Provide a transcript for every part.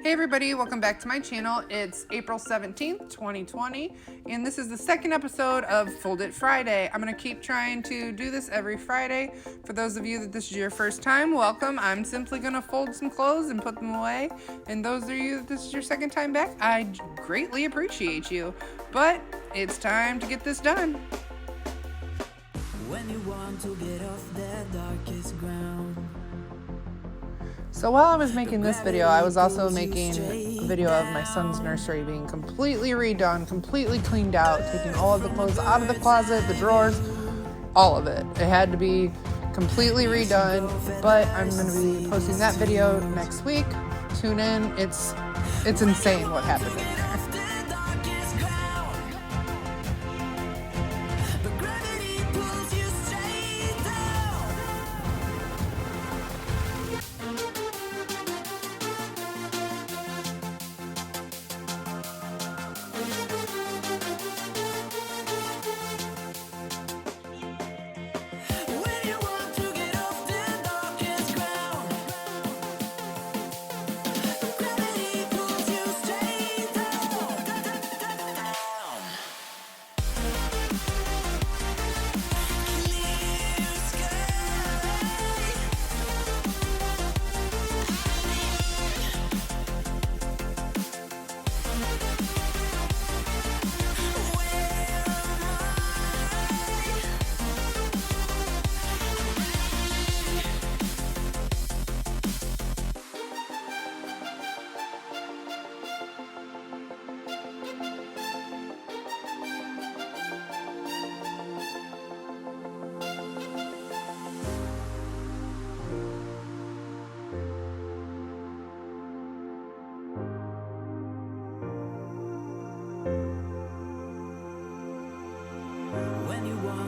Hey everybody, welcome back to my channel. It's April 17th, 2020, and this is the second episode of Fold It Friday. I'm going to keep trying to do this every Friday. For those of you that this is your first time, welcome. I'm simply going to fold some clothes and put them away. And those of you that this is your second time back, I greatly appreciate you. But it's time to get this done. When you want to get off that darkest ground. So while I was making this video, I was also making a video of my son's nursery being completely redone, completely cleaned out, taking all of the clothes out of the closet, the drawers, all of it. It had to be completely redone, but I'm going to be posting that video next week. Tune in. It's insane what happened in there.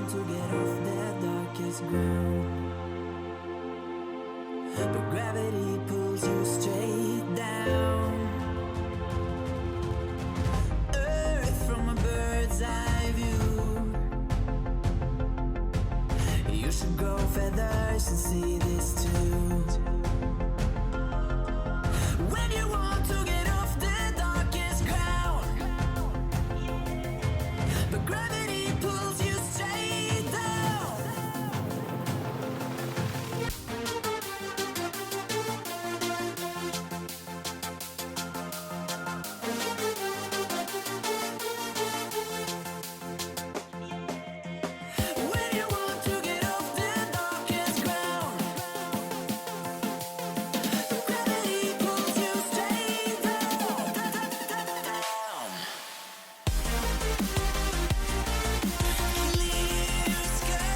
To get off that darkest ground, but gravity pulls you straight down. Earth from a bird's eye view. You should grow feathers and see this too. When you want to get off the darkest ground, but gravity pulls you straight down. When you want to get off the darkest ground, gravity pulls you straight down. Clear sky.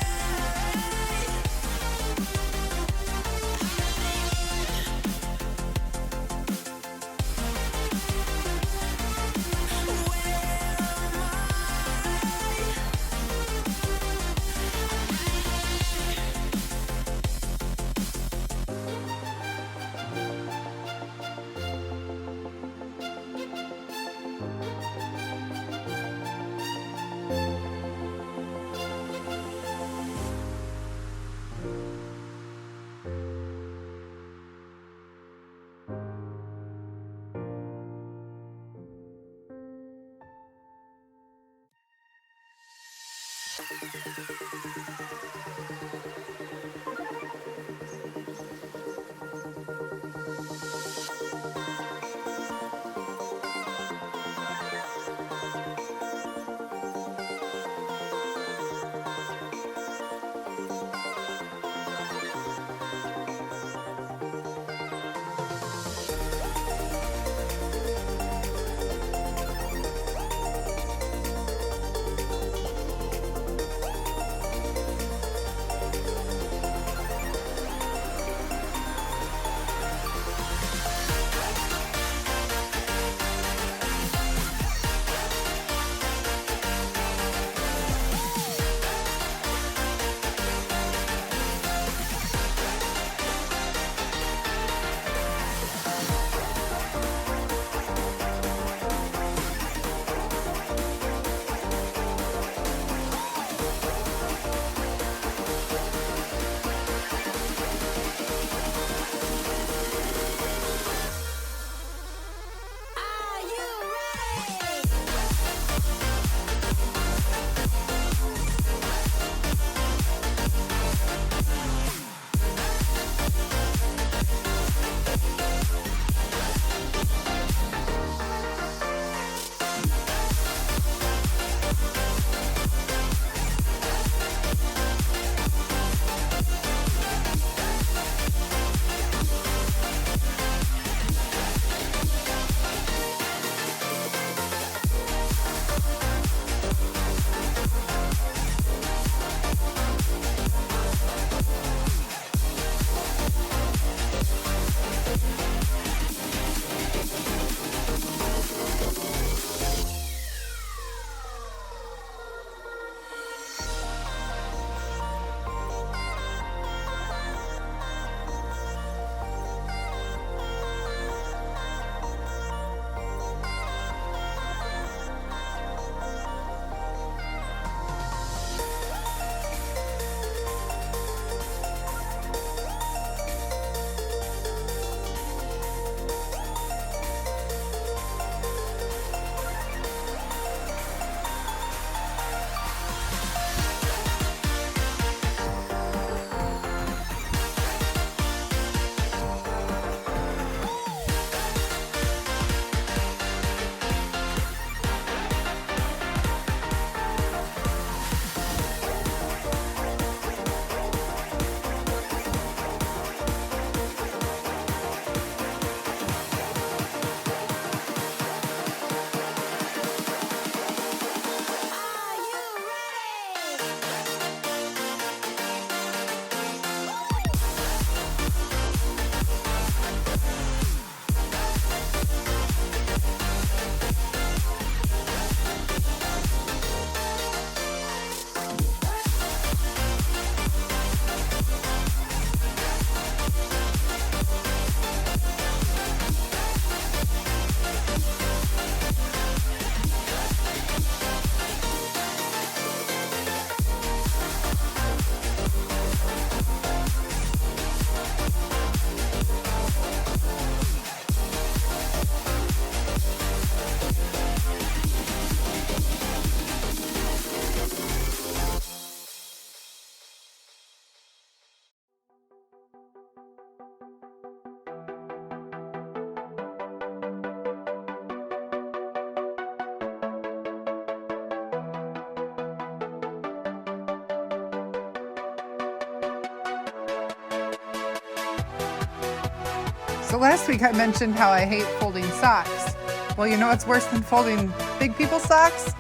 So last week I mentioned how I hate folding socks. Well, you know what's worse than folding big people's socks?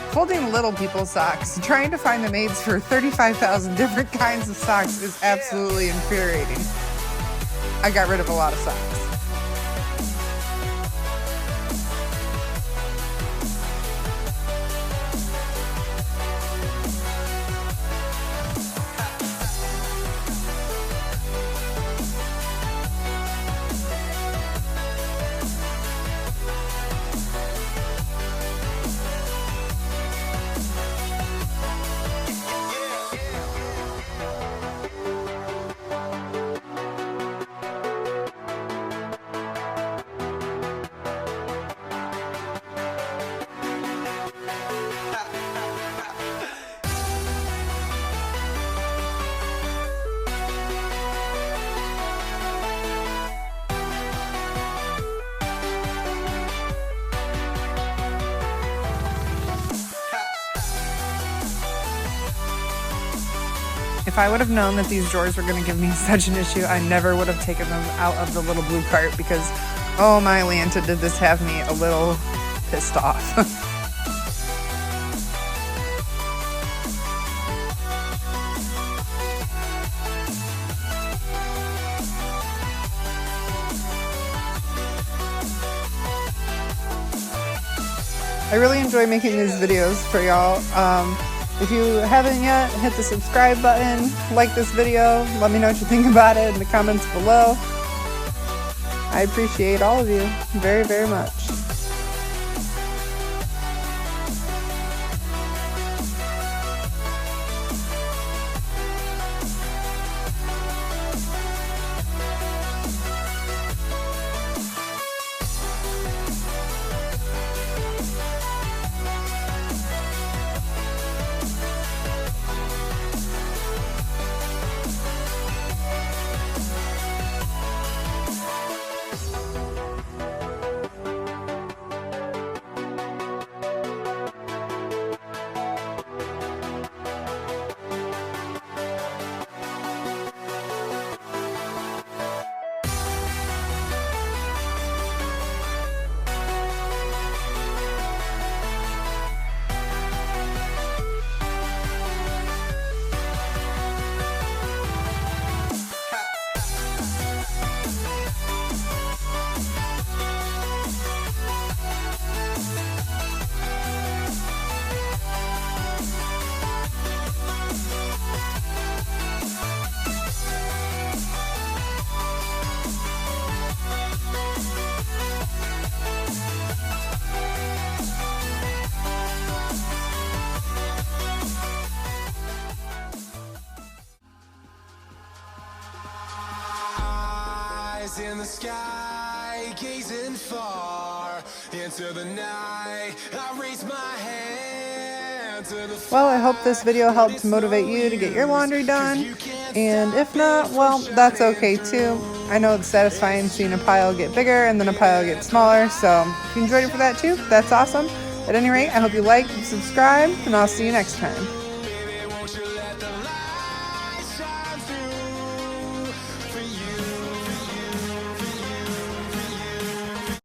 Folding little people's socks. Trying to find the mates for 35,000 different kinds of socks is absolutely infuriating. I got rid of a lot of socks. If I would have known that these drawers were going to give me such an issue, I never would have taken them out of the little blue cart because, oh my Lanta, did this have me a little pissed off. I really enjoy making these videos for y'all. If you haven't yet, hit the subscribe button, like this video, let me know what you think about it in the comments below. I appreciate all of you very, very much. In the sky, gazing far into the night, I raise my hand to the Well, I hope this video helped motivate you to get your laundry done, and if not, well, that's okay too. I know it's satisfying seeing a pile get bigger and then a pile get smaller, so if you enjoyed it for that too, that's awesome. At any rate, I hope you like and subscribe, and I'll see you next time.